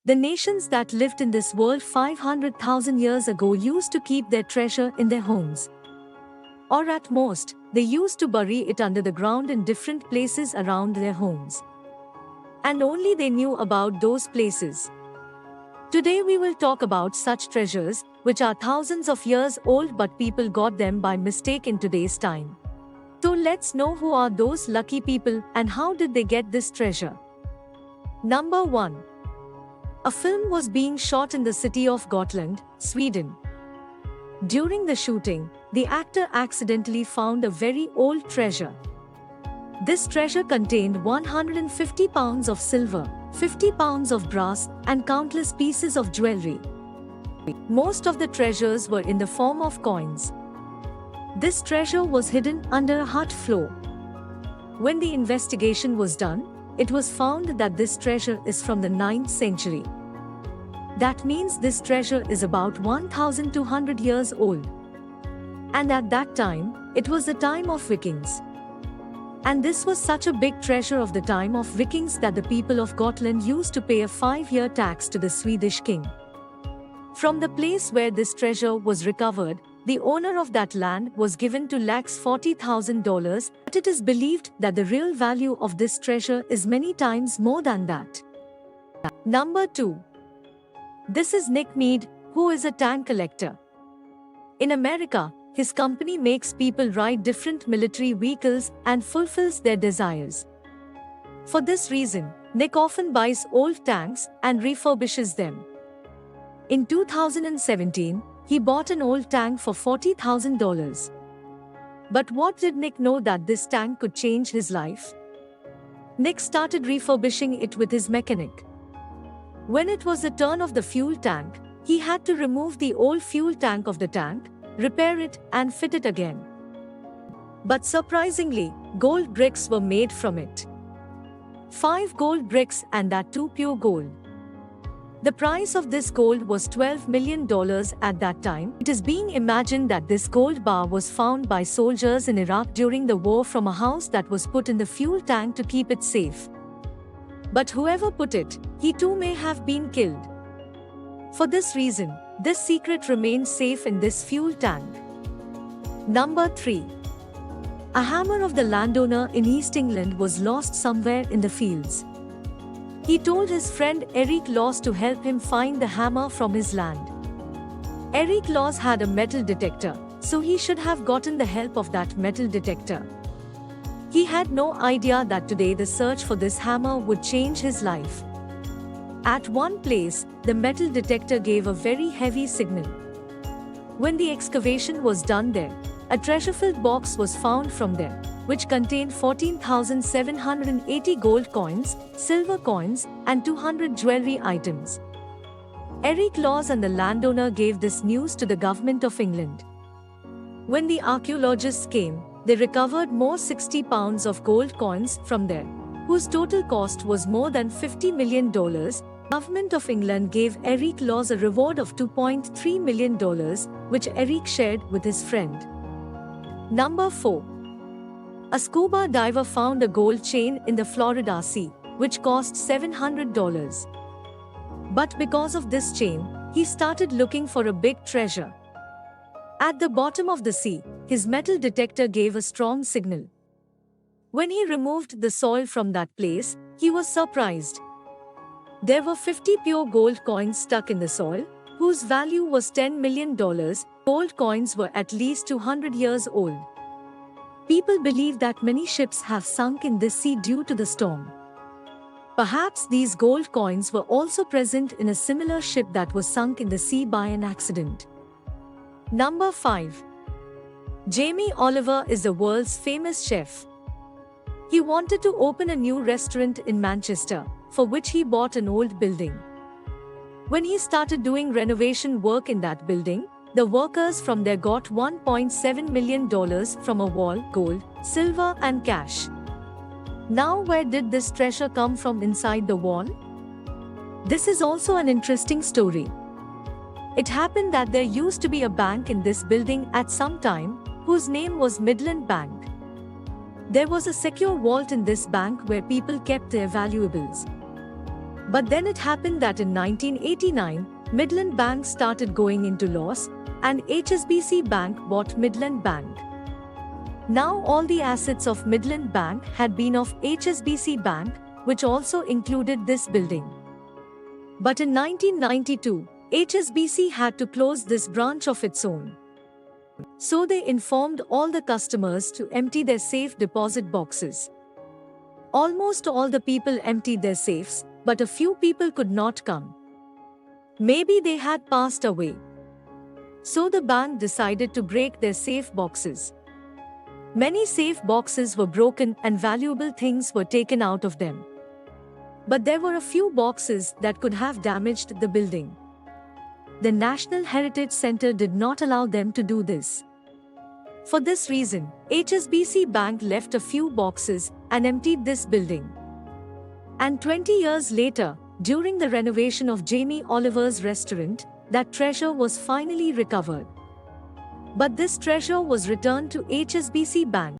The nations that lived in this world 500,000 years ago used to keep their treasure in their homes. Or at most, they used to bury it under the ground in different places around their homes. And only they knew about those places. Today we will talk about such treasures, which are thousands of years old but people got them by mistake in today's time. So let's know who are those lucky people and how did they get this treasure. Number 1. A film was being shot in the city of Gotland, Sweden. During the shooting, the actor accidentally found a very old treasure. This treasure contained 150 pounds of silver, 50 pounds of brass, and countless pieces of jewelry. Most of the treasures were in the form of coins. This treasure was hidden under a hut floor. When the investigation was done, it was found that this treasure is from the 9th century. That means this treasure is about 1,200 years old. And at that time, it was the time of Vikings. And this was such a big treasure of the time of Vikings that the people of Gotland used to pay a 5-year tax to the Swedish king. From the place where this treasure was recovered, the owner of that land was given to $40,000, but it is believed that the real value of this treasure is many times more than that. Number 2. This is Nick Mead, who is a tank collector. In America, his company makes people ride different military vehicles and fulfills their desires. For this reason, Nick often buys old tanks and refurbishes them. In 2017, he bought an old tank for $40,000. But what did Nick know that this tank could change his life? Nick started refurbishing it with his mechanic. When it was the turn of the fuel tank, he had to remove the old fuel tank of the tank, repair it, and fit it again. But surprisingly, gold bricks were made from it. 5 gold bricks, and that too pure gold. The price of this gold was $12 million at that time. It is being imagined that this gold bar was found by soldiers in Iraq during the war from a house that was put in the fuel tank to keep it safe. But whoever put it, he too may have been killed. For this reason, this secret remains safe in this fuel tank. Number 3. A hammer of the landowner in East England was lost somewhere in the fields. He told his friend Eric Laws to help him find the hammer from his land. Eric Laws had a metal detector, so he should have gotten the help of that metal detector. He had no idea that today the search for this hammer would change his life. At one place, the metal detector gave a very heavy signal. When the excavation was done there, a treasure-filled box was found from there, which contained 14,780 gold coins, silver coins, and 200 jewelry items. Eric Laws and the landowner gave this news to the government of England. When the archaeologists came, they recovered more 60 pounds of gold coins from there, whose total cost was more than $50 million. Government of England gave Eric Laws a reward of $2.3 million, which Eric shared with his friend. Number 4. A scuba diver found a gold chain in the Florida Sea, which cost $700. But because of this chain, he started looking for a big treasure. At the bottom of the sea, his metal detector gave a strong signal. When he removed the soil from that place, he was surprised. There were 50 pure gold coins stuck in the soil, whose value was $10 million. Gold coins were at least 200 years old. People believe that many ships have sunk in this sea due to the storm. Perhaps these gold coins were also present in a similar ship that was sunk in the sea by an accident. Number 5. Jamie Oliver is the world's famous chef. He wanted to open a new restaurant in Manchester, for which he bought an old building. When he started doing renovation work in that building, the workers from there got $1.7 million from a wall, gold, silver, and cash. Now, where did this treasure come from inside the wall? This is also an interesting story. It happened that there used to be a bank in this building at some time, whose name was Midland Bank. There was a secure vault in this bank where people kept their valuables. But then it happened that in 1989, Midland Bank started going into loss, and HSBC Bank bought Midland Bank. Now all the assets of Midland Bank had been of HSBC Bank, which also included this building. But in 1992, HSBC had to close this branch of its own. So they informed all the customers to empty their safe deposit boxes. Almost all the people emptied their safes, but a few people could not come. Maybe they had passed away. So the bank decided to break their safe boxes. Many safe boxes were broken and valuable things were taken out of them. But there were a few boxes that could have damaged the building. The National Heritage Center did not allow them to do this. For this reason, HSBC Bank left a few boxes and emptied this building. And 20 years later, during the renovation of Jamie Oliver's restaurant, that treasure was finally recovered. But this treasure was returned to HSBC Bank.